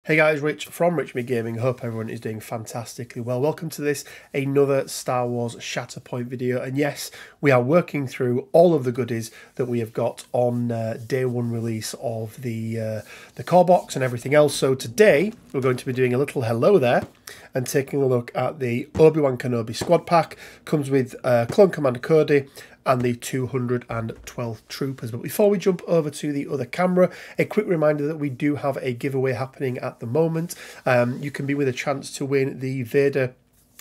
Hey guys, Rich from RichMe Gaming. Hope everyone is doing fantastically well. Welcome to this, another Star Wars Shatterpoint video. And yes, we are working through all of the goodies that we have got on day one release of the core box and everything else. So today, we're going to be doing a little hello there and taking a look at the Obi-Wan Kenobi squad pack. Comes with Clone Commander Cody and the 212 troopers. But before we jump over to the other camera, a quick reminder that we do have a giveaway happening at the moment. You can be with a chance to win the Vader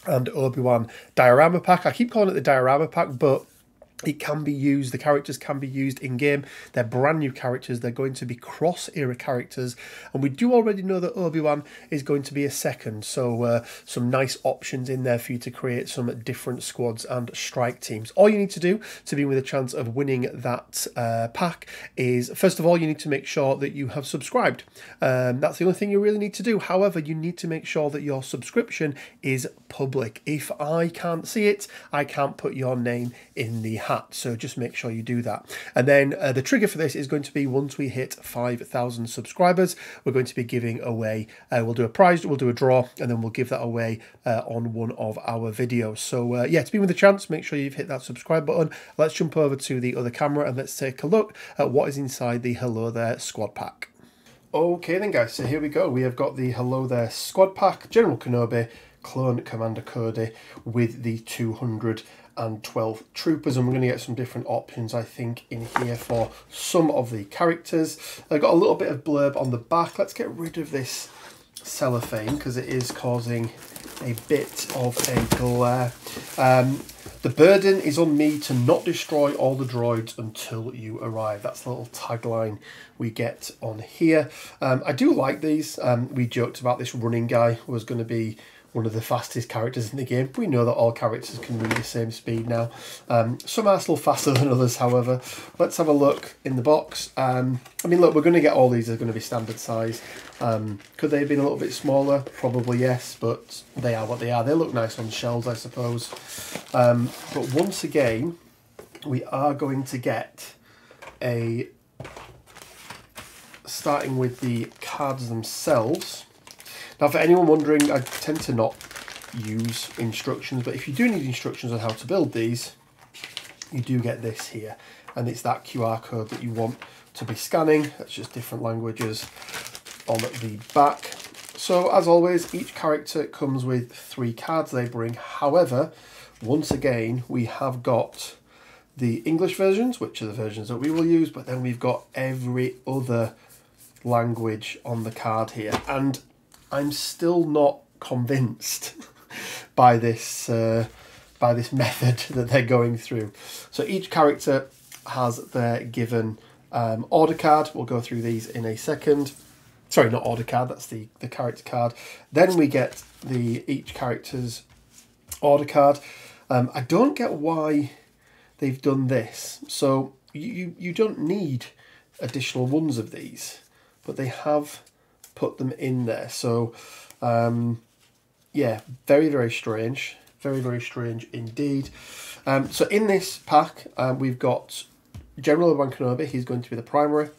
and Obi-Wan diorama pack. I keep calling it the diorama pack, but it can be used, the characters can be used in-game. They're brand new characters, they're going to be cross-era characters, and we do already know that Obi-Wan is going to be a second, so some nice options in there for you to create some different squads and strike teams. All you need to do to be with a chance of winning that pack is, first of all, you need to make sure that you have subscribed. That's the only thing you really need to do. However, you need to make sure that your subscription is public. If I can't see it, I can't put your name in the hat, so just make sure you do that. And then the trigger for this is going to be once we hit 5,000 subscribers, we're going to be giving away, we'll do a prize, we'll do a draw, and then we'll give that away on one of our videos. So yeah, to be with a chance, make sure you've hit that subscribe button. Let's jump over to the other camera and let's take a look at what is inside the Hello There squad pack. Okay then guys, so here we go. We have got the Hello There squad pack, General Kenobi, Clone Commander Cody with the 212 troopers, and we're going to get some different options I think in here for some of the characters. I've got a little bit of blurb on the back. Let's get rid of this cellophane because it is causing a bit of a glare. The burden is on me to not destroy all the droids until you arrive. That's the little tagline we get on here. I do like these. We joked about this running guy was going to be one of the fastest characters in the game. We know that all characters can move the same speed now. Some are still faster than others, however. Let's have a look in the box. I mean, look, we're going to get all these. They're going to be standard size. Could they have been a little bit smaller? Probably yes, but they are what they are. They look nice on shelves, I suppose. But once again, we are going to get a... starting with the cards themselves. Now, for anyone wondering, I tend to not use instructions, but if you do need instructions on how to build these, you do get this here. And it's that QR code that you want to be scanning. That's just different languages on the back. So, as always, each character comes with 3 cards they bring. However, once again, we have got the English versions, which are the versions that we will use, but then we've got every other language on the card here. And I'm still not convinced by this method that they're going through. So each character has their given order card. We'll go through these in a second. Sorry, not order card, that's the character card. Then we get each character's order card. I don't get why they've done this. So you don't need additional ones of these, but they have put them in there. So yeah, very, very strange. Very, very strange indeed. So in this pack, we've got General Obi-Wan Kenobi, he's going to be the primary.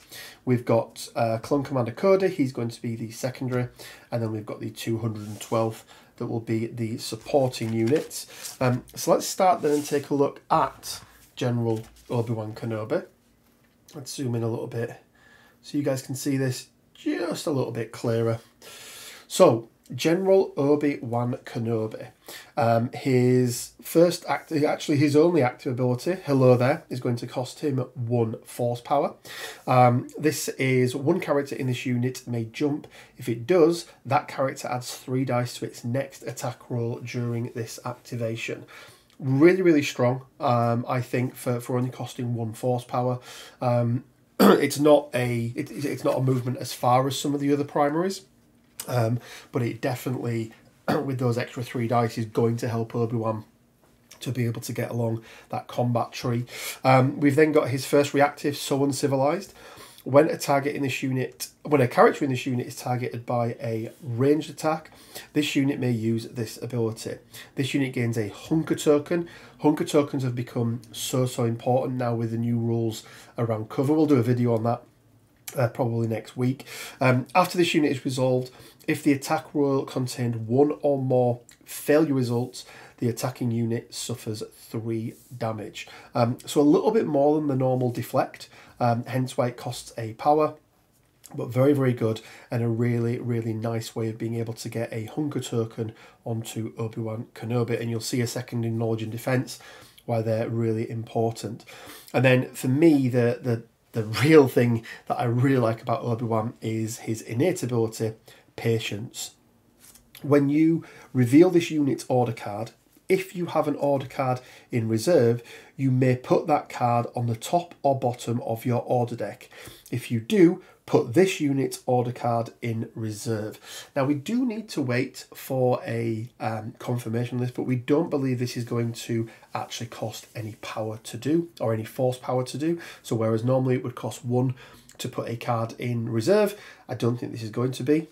We've got Clone Commander Cody, he's going to be the secondary. And then we've got the 212 that will be the supporting units. So let's start then and take a look at General Obi-Wan Kenobi. Let's zoom in a little bit so you guys can see this just a little bit clearer. So, General Obi-Wan Kenobi. His first actually his only active ability, Hello There, is going to cost him 1 force power. This is one character in this unit may jump. If it does, that character adds 3 dice to its next attack roll during this activation. Really, really strong, I think, for only costing 1 force power. It's not a movement as far as some of the other primaries, but it definitely, with those extra 3 dice, is going to help Obi-Wan to be able to get along that combat tree. We've then got his first reactive, So Uncivilized. When a character in this unit is targeted by a ranged attack, this unit may use this ability. This unit gains a Hunker token. Hunker tokens have become so important now with the new rules around cover. We'll do a video on that probably next week. After this unit is resolved, if the attack roll contained one or more failure results, the attacking unit suffers 3 damage. So a little bit more than the normal deflect, hence why it costs a power. But very, very good, and a really, really nice way of being able to get a hunker token onto Obi-Wan Kenobi. And you'll see a second in knowledge and defense, why they're really important. And then for me, the real thing that I really like about Obi-Wan is his innate ability, patience. When you reveal this unit's order card, if you have an order card in reserve, you may put that card on the top or bottom of your order deck. If you do, put this unit's order card in reserve. Now, we do need to wait for a confirmation on this, but we don't believe this is going to actually cost any power to do, or any force power to do. So whereas normally it would cost 1 to put a card in reserve, I don't think this is going to be.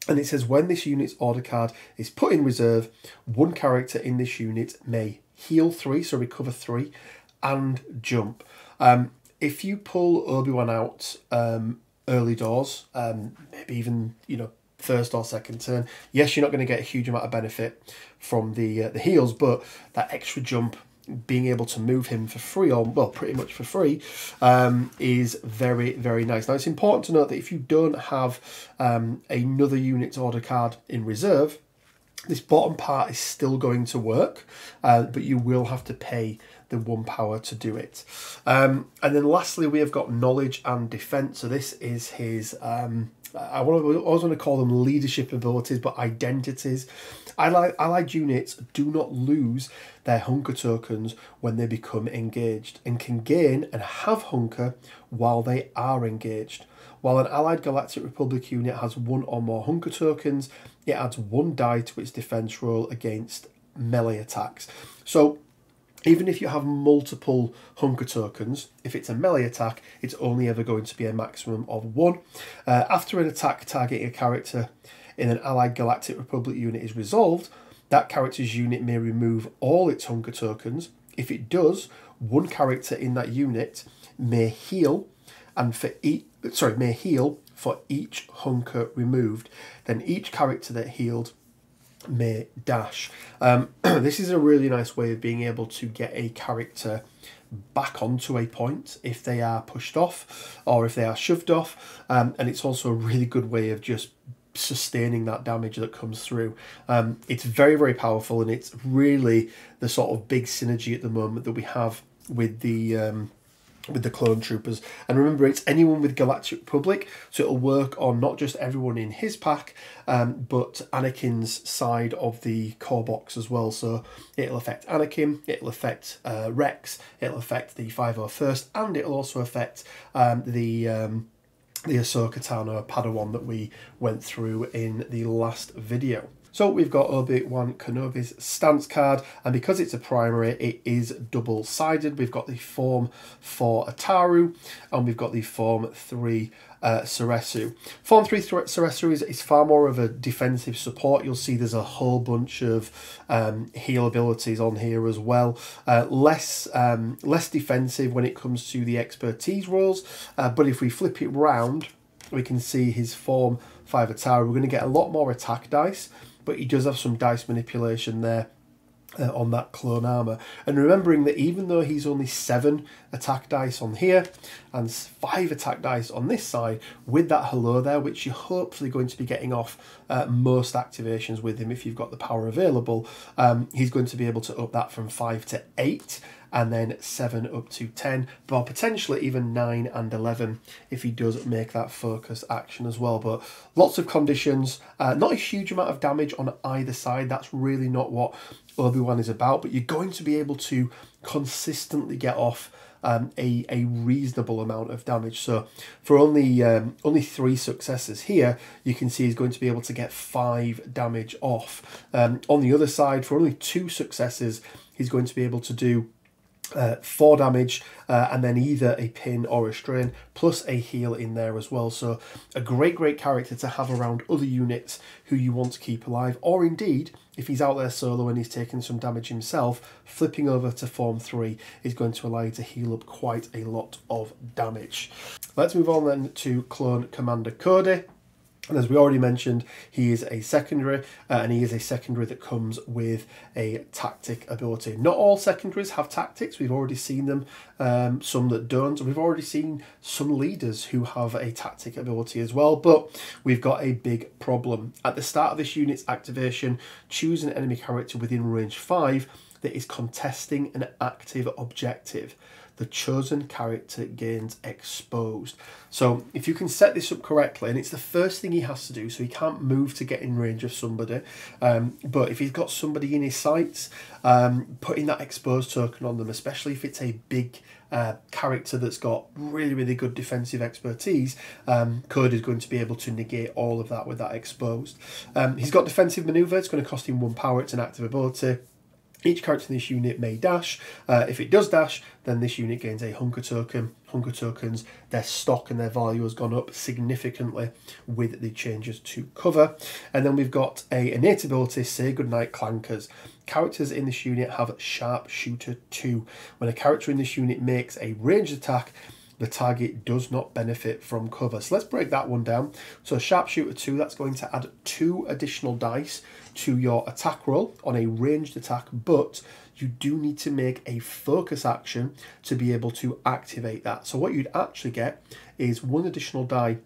And it says when this unit's order card is put in reserve, 1 character in this unit may heal 3, so recover 3, and jump. If you pull Obi-Wan out early doors, maybe even, you know, first or second turn, yes, you're not going to get a huge amount of benefit from the heals, but that extra jump, being able to move him for free, or well, pretty much for free, is very, very nice. Now, it's important to note that if you don't have another unit's order card in reserve, this bottom part is still going to work, but you will have to pay the 1 power to do it. And then lastly, we have got knowledge and defense. So this is his, I always want to call them leadership abilities, but identities. Allied units do not lose their hunker tokens when they become engaged, and can gain and have hunker while they are engaged. While an Allied Galactic Republic unit has 1 or more hunker tokens, it adds 1 die to its defense roll against melee attacks. So even if you have multiple hunker tokens, if it's a melee attack, it's only ever going to be a maximum of 1. After an attack targeting a character in an Allied Galactic Republic unit is resolved, that character's unit may remove all its hunker tokens. If it does, 1 character in that unit may heal, and may heal for each hunker removed. Then each character that healed may dash. This is a really nice way of being able to get a character back onto a point if they are pushed off or if they are shoved off, and it's also a really good way of just sustaining that damage that comes through. It's very, very powerful, and it's really the sort of big synergy at the moment that we have with the clone troopers. And remember, it's anyone with Galactic Republic, so it'll work on not just everyone in his pack, but Anakin's side of the core box as well. So it'll affect Anakin, it'll affect Rex, it'll affect the 501st, and it'll also affect the Ahsoka Tano Padawan that we went through in the last video. So we've got Obi-Wan Kenobi's stance card, and because it's a primary, it is double-sided. We've got the Form 4 Ataru, and we've got the Form 3 Ceresu. Form 3 Ceresu is far more of a defensive support. You'll see there's a whole bunch of heal abilities on here as well. Less defensive when it comes to the expertise rolls, but if we flip it round, we can see his Form 5 Ataru. We're going to get a lot more attack dice, but he does have some dice manipulation there on that clone armor. And remembering that even though he's only 7 attack dice on here and 5 attack dice on this side, with that hello there, which you're hopefully going to be getting off most activations with him if you've got the power available, he's going to be able to up that from 5 to 8, and then 7 up to 10, but potentially even 9 and 11 if he does make that focus action as well. But lots of conditions, not a huge amount of damage on either side. That's really not what Obi-Wan is about, but you're going to be able to consistently get off a reasonable amount of damage. So for only 3 successes here, you can see he's going to be able to get 5 damage off. On the other side, for only 2 successes, he's going to be able to do 4 damage, and then either a pin or a strain, plus a heal in there as well. So a great character to have around other units who you want to keep alive, or indeed, if he's out there solo and he's taking some damage himself, flipping over to Form 3 is going to allow you to heal up quite a lot of damage. Let's move on then to Clone Commander Cody. And as we already mentioned, he is a secondary, and he is a secondary that comes with a tactic ability. Not all secondaries have tactics. We've already seen them, some that don't. We've already seen some leaders who have a tactic ability as well, but we've got a big problem. At the start of this unit's activation, choose an enemy character within range 5 that is contesting an active objective. The chosen character gains exposed. So if you can set this up correctly, and it's the first thing he has to do, so he can't move to get in range of somebody, but if he's got somebody in his sights, putting that exposed token on them, especially if it's a big character that's got really good defensive expertise, Code is going to be able to negate all of that with that exposed. He's got defensive maneuver. It's going to cost him 1 power. It's an active ability. Each character in this unit may dash. If it does dash, then this unit gains a hunker token. Hunker tokens, their stock and their value has gone up significantly with the changes to cover. And then we've got a innate ability, Say Goodnight Clankers. Characters in this unit have Sharpshooter 2. When a character in this unit makes a ranged attack, the target does not benefit from cover. So let's break that one down. So Sharpshooter 2, that's going to add 2 additional dice to your attack roll on a ranged attack, but you do need to make a focus action to be able to activate that. So what you'd actually get is 1 additional die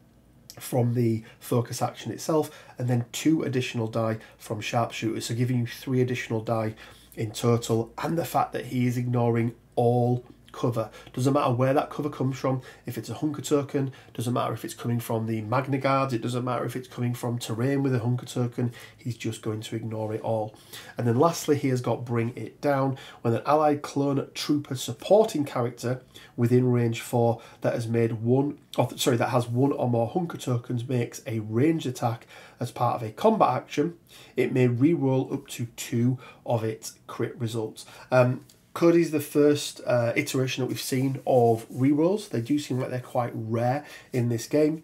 from the focus action itself, and then 2 additional die from Sharpshooter, so giving you 3 additional die in total. And the fact that he is ignoring all cover. Doesn't matter where that cover comes from. If it's a hunker token, doesn't matter if it's coming from the Magna Guards, it doesn't matter if it's coming from terrain with a hunker token, he's just going to ignore it all. And then lastly, he has got Bring It Down. When an allied clone trooper supporting character within range 4 that has made that has 1 or more hunker tokens makes a ranged attack as part of a combat action, it may re-roll up to 2 of its crit results. Cody's the first iteration that we've seen of rerolls. They do seem like they're quite rare in this game.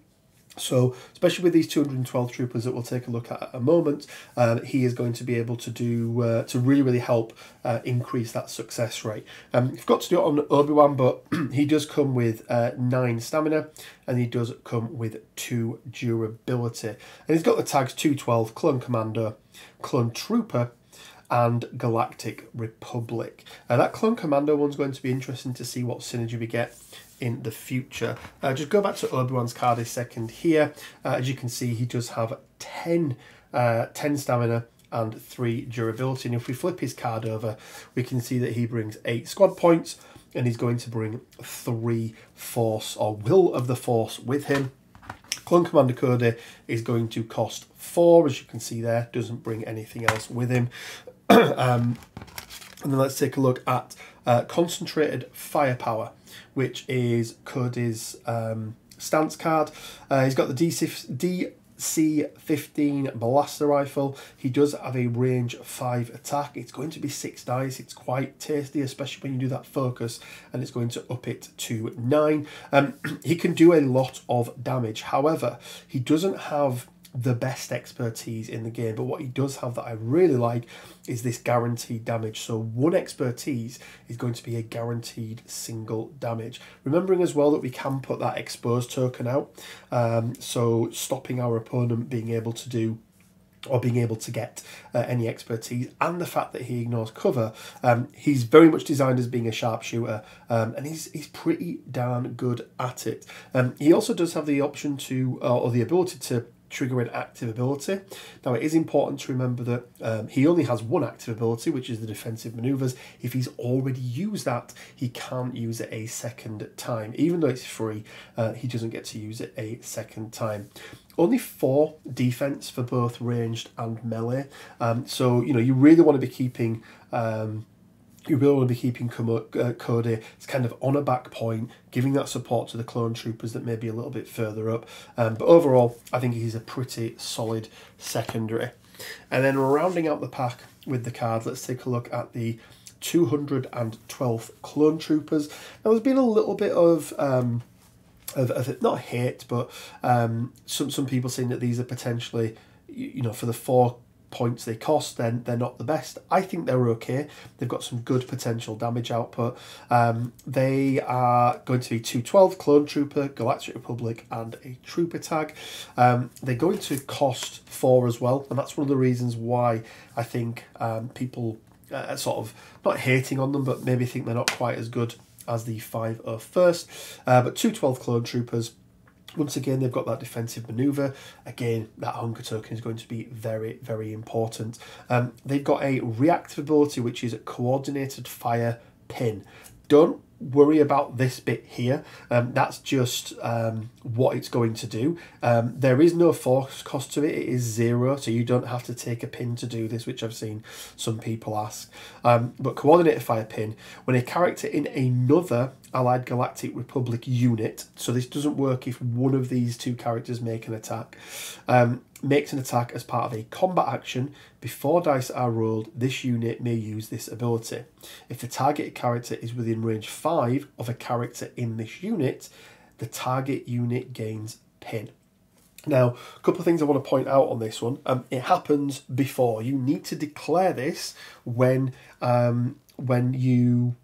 So, especially with these 212 troopers that we'll take a look at a moment, he is going to be able to do to really help increase that success rate. You've got to do it on Obi-Wan, but he does come with 9 stamina, and he does come with 2 durability. And he's got the tags 212, Clone Commando, Clone Trooper, and Galactic Republic. That Clone Commando one's going to be interesting to see what synergy we get in the future. Just go back to Obi-Wan's card a second here. As you can see, he does have 10 stamina and 3 durability. And if we flip his card over, we can see that he brings 8 squad points, and he's going to bring 3 Force or Will of the Force with him. Clone Commander Cody is going to cost 4, as you can see there, doesn't bring anything else with him. And then let's take a look at Concentrated Firepower, which is Cody's stance card. He's got the DC-15 blaster rifle. He does have a range 5 attack. It's going to be 6 dice. It's quite tasty, especially when you do that focus, and it's going to up it to 9. He can do a lot of damage. However, he doesn't have the best expertise in the game, but what he does have that I really like is this guaranteed damage. So 1 expertise is going to be a guaranteed single damage. Remembering as well that we can put that exposed token out, so stopping our opponent being able to do or being able to get any expertise, and the fact that he ignores cover. He's very much designed as being a sharpshooter, and he's pretty darn good at it. He also does have the option to, or the ability to, trigger an active ability. Now, it is important to remember that he only has 1 active ability, which is the defensive maneuvers. If he's already used that, he can't use it a second time. Even though it's free, he doesn't get to use it a second time. Only 4 defense for both ranged and melee. So, you know, you really want to be keeping Cody it's kind of on a back point, giving that support to the clone troopers that may be a little bit further up. But overall, I think he's a pretty solid secondary. And then rounding out the pack with the cards, let's take a look at the 212th Clone Troopers. Now there's been a little bit of not hate, but some people saying that these are potentially, you know, for the 4 points they cost, then they're not the best. I think they're okay. They've got some good potential damage output. They are going to be 212 Clone Trooper, Galactic Republic, and a Trooper tag. They're going to cost 4 as well, and that's one of the reasons why I think people sort of not hating on them, but maybe think they're not quite as good as the 501st. But 212 Clone Troopers, once again, they've got that defensive maneuver. Again, that hunger token is going to be very, very important. They've got a reactive ability, which is a coordinated fire pin. Don't worry about this bit here. That's just what it's going to do. There is no force cost to it. It is 0, so you don't have to take a pin to do this, which I've seen some people ask. But coordinated fire pin, when a character in another Allied Galactic Republic unit, so this doesn't work if one of these 2 characters make an attack, makes an attack as part of a combat action, before dice are rolled, this unit may use this ability. If the targeted character is within range 5 of a character in this unit, the target unit gains pin. Now, a couple of things I want to point out on this one. It happens before. You need to declare this when you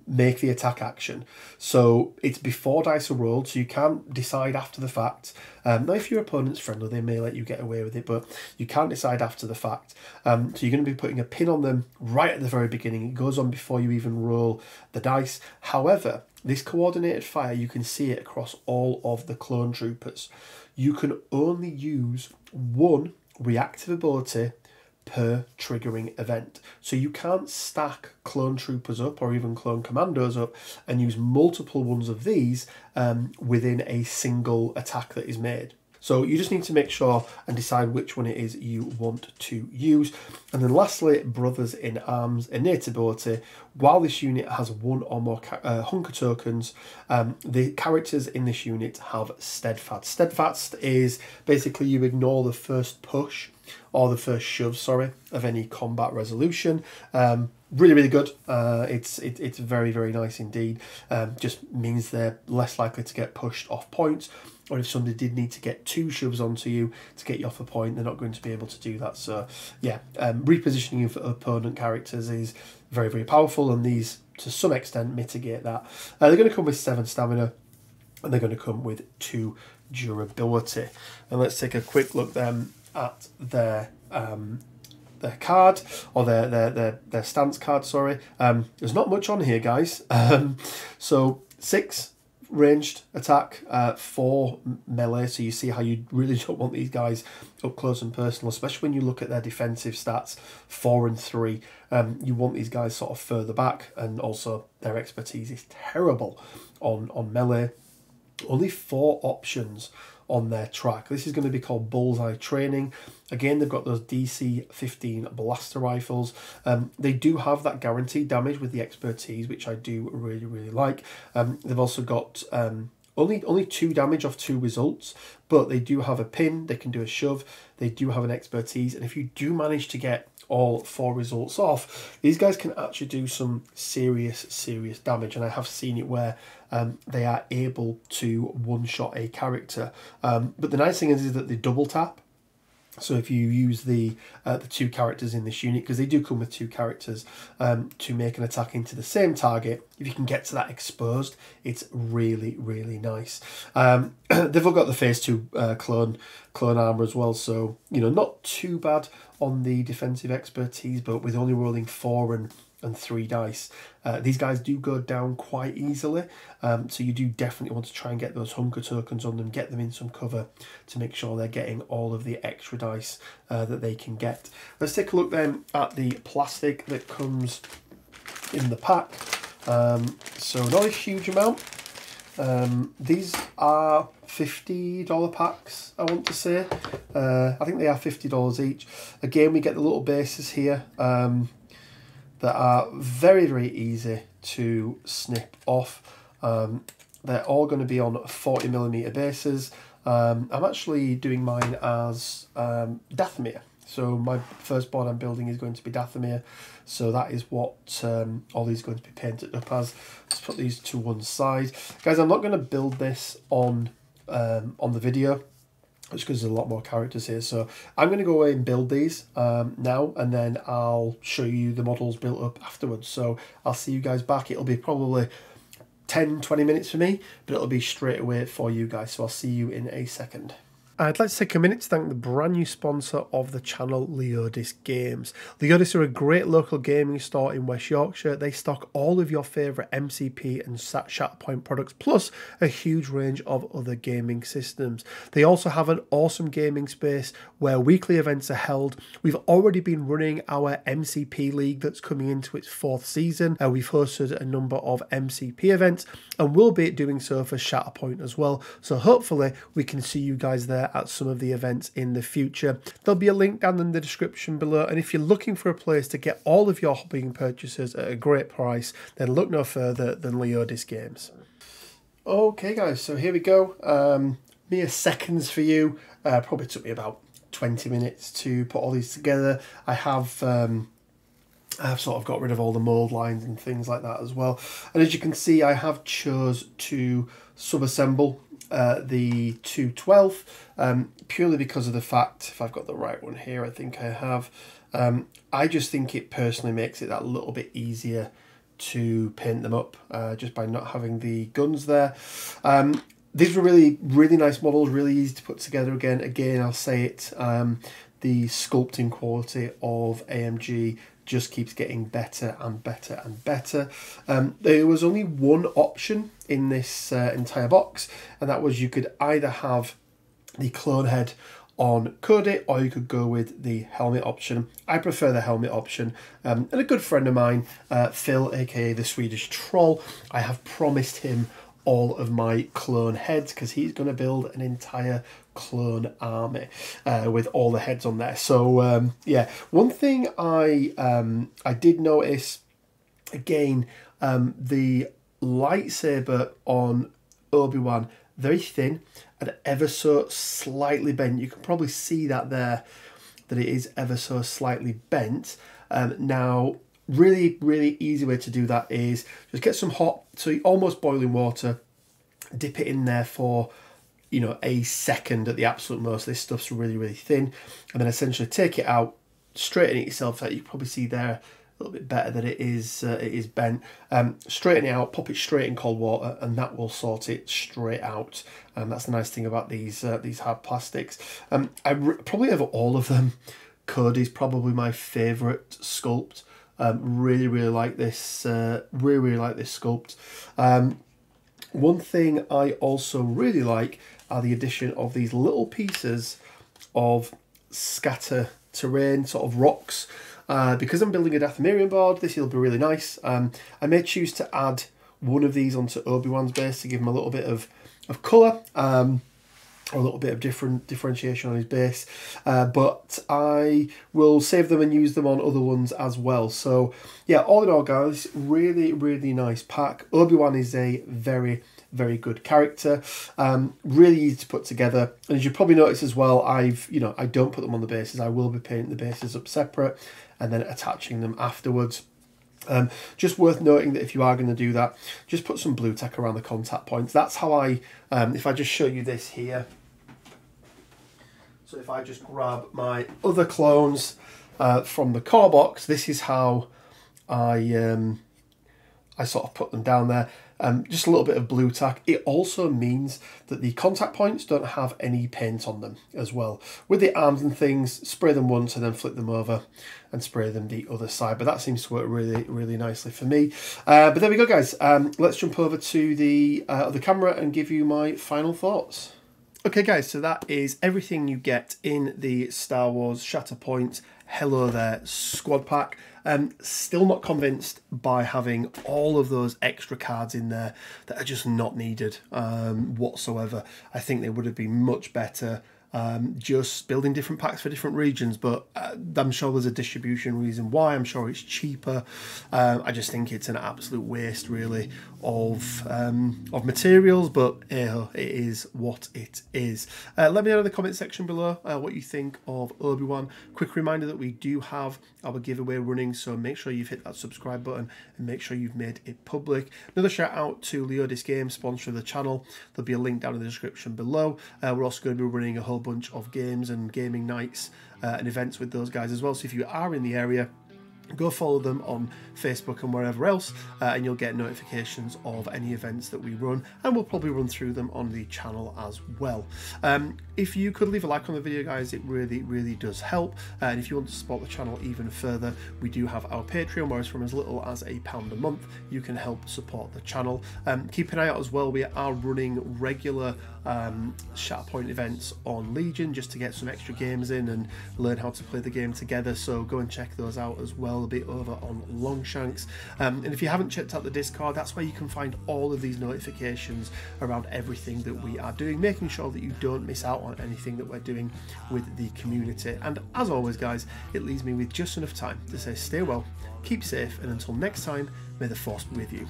make the attack action. So it's before dice are rolled, so you can't decide after the fact. Now if your opponent's friendly, they may let you get away with it, but you can't decide after the fact. So you're going to be putting a pin on them right at the very beginning. It goes on before you even roll the dice. However, this coordinated fire, you can see it across all of the Clone Troopers. You can only use 1 reactive ability per triggering event. So you can't stack Clone Troopers up or even Clone Commandos up and use multiple ones of these within a single attack that is made. So you just need to make sure and decide which one it is you want to use. And then lastly, Brothers in Arms, innate ability. While this unit has 1 or more hunger tokens, the characters in this unit have Steadfast. Steadfast is basically you ignore the first push or the first shove, sorry, of any combat resolution. Really, really good. It's very, very nice indeed. Just means they're less likely to get pushed off points, or if somebody did need to get 2 shoves onto you to get you off a point, they're not going to be able to do that. So yeah, repositioning of opponent characters is very, very powerful, and these to some extent mitigate that. They're going to come with 7 stamina, and they're going to come with 2 durability. And let's take a quick look then at their card, or their stance card, sorry. There's not much on here, guys. So 6 ranged attack, 4 melee, so you see how you really don't want these guys up close and personal, especially when you look at their defensive stats, 4 and 3. You want these guys sort of further back, and also their expertise is terrible on melee. Only 4 options on their track. This is going to be called Bullseye Training. Again, they've got those DC-15 blaster rifles. They do have that guaranteed damage with the expertise, which I do really, really like. They've also got only 2 damage off 2 results, but they do have a pin, they can do a shove, they do have an expertise, and if you do manage to get all 4 results off, these guys can actually do some serious damage, and I have seen it where they are able to one-shot a character. But the nice thing is that they double tap. So if you use the 2 characters in this unit, because they do come with 2 characters, to make an attack into the same target, if you can get to that exposed, it's really, really nice. They've all got the phase 2 clone armor as well, so you know, not too bad on the defensive expertise, but with only rolling 4 and 3 dice, these guys do go down quite easily, so you do definitely want to try and get those hunger tokens on them, get them in some cover to make sure they're getting all of the extra dice that they can get. Let's take a look then at the plastic that comes in the pack. So not a huge amount. These are $50 packs, I want to say. I think they are $50 each. Again, we get the little bases here that are very, very easy to snip off. They're all going to be on 40mm bases. I'm actually doing mine as Dathomir, So my first board I'm building is going to be Dathomir. So that is what all these are going to be painted up as. Let's put these to one side. Guys, I'm not going to build this on the video, just because there's a lot more characters here. So I'm going to go away and build these now, and then I'll show you the models built up afterwards. So I'll see you guys back. It'll be probably 10-20 minutes for me, but it'll be straight away for you guys. So I'll see you in a second. I'd like to take a minute to thank the brand new sponsor of the channel, Loyalist Games. Loyalist are a great local gaming store in West Yorkshire. They stock all of your favourite MCP and Shatterpoint products, plus a huge range of other gaming systems. They also have an awesome gaming space where weekly events are held. We've already been running our MCP League that's coming into its 4th season. We've hosted a number of MCP events, and we'll be doing so for Shatterpoint as well. So hopefully we can see you guys there at some of the events in the future. There'll be a link down in the description below, and if you're looking for a place to get all of your hobbying purchases at a great price, then look no further than Loyalist Games. Okay guys, so here we go. Mere seconds for you. Probably took me about 20 minutes to put all these together. I've sort of got rid of all the mould lines and things like that as well. And as you can see, I have chose to sub-assemble the 212 purely because of the fact, if I've got the right one here, I think I have, I just think it personally makes it that little bit easier to paint them up just by not having the guns there. These were really nice models, really easy to put together. Again, I'll say it, the sculpting quality of AMG just keeps getting better and better and better. There was only one option in this entire box, and that was you could either have the clone head on Cody, or you could go with the helmet option. I prefer the helmet option, and a good friend of mine, Phil, aka the Swedish Troll, I have promised him all of my clone heads because he's going to build an entire clone army with all the heads on there. So yeah, one thing I did notice, again, the lightsaber on Obi-Wan, very thin and ever so slightly bent. You can probably see that there, that it is ever so slightly bent. Now, really easy way to do that is just get some hot, so almost boiling water, dip it in there for, you know, a second at the absolute most. This stuff's really thin, and then essentially take it out, straighten it yourself out. You can probably see there a little bit better that it is bent. Straighten it out, pop it straight in cold water, and that will sort it straight out. That's the nice thing about these hard plastics. I probably have all of them. Cody's probably my favourite sculpt. Really like this. Really like this sculpt. One thing I also really like are the addition of these little pieces of scatter terrain, sort of rocks. Because I'm building a Dathomirian board, this will be really nice. I may choose to add one of these onto Obi-Wan's base to give him a little bit of colour, or a little bit of differentiation on his base, but I will save them and use them on other ones as well. So yeah, all in all guys, really nice pack. Obi-Wan is a very good character, really easy to put together, and as you probably notice as well, I don't put them on the bases. I will be painting the bases up separate and then attaching them afterwards. Just worth noting that if you are going to do that, just put some blue tack around the contact points. That's how I, if I just show you this here, so if I just grab my other clones from the core box, this is how I sort of put them down there. Just a little bit of blue tack. It also means that the contact points don't have any paint on them as well. With the arms and things, spray them once and then flip them over and spray them the other side. But that seems to work really nicely for me. But there we go, guys. Let's jump over to the camera and give you my final thoughts. Okay, guys, so that is everything you get in the Star Wars Shatterpoint Hello There squad pack. Still not convinced by having all of those extra cards in there that are just not needed whatsoever. I think they would have been much better just building different packs for different regions, but I'm sure there's a distribution reason why. I'm sure it's cheaper. I just think it's an absolute waste, really, of materials, but it is what it is. Let me know in the comment section below what you think of Obi-Wan. Quick reminder that we do have our giveaway running, so make sure you've hit that subscribe button and make sure you've made it public. Another shout out to loyalist Games, sponsor of the channel. There'll be a link down in the description below. We're also going to be running a whole bunch of games and gaming nights and events with those guys as well, so if you are in the area, go follow them on Facebook and wherever else, and you'll get notifications of any events that we run, and we'll probably run through them on the channel as well. If you could leave a like on the video, guys, it really does help. And if you want to support the channel even further, we do have our Patreon, where it's from as little as £1 a month you can help support the channel. Keep an eye out as well, we are running regular Shatterpoint events on Legion, just to get some extra games in and learn how to play the game together, so go and check those out as well. A bit over on Longshanks, and if you haven't checked out the Discord, that's where you can find all of these notifications around everything that we are doing, making sure that you don't miss out on anything that we're doing with the community. And as always, guys, it leaves me with just enough time to say stay well, keep safe, and until next time, may the Force be with you.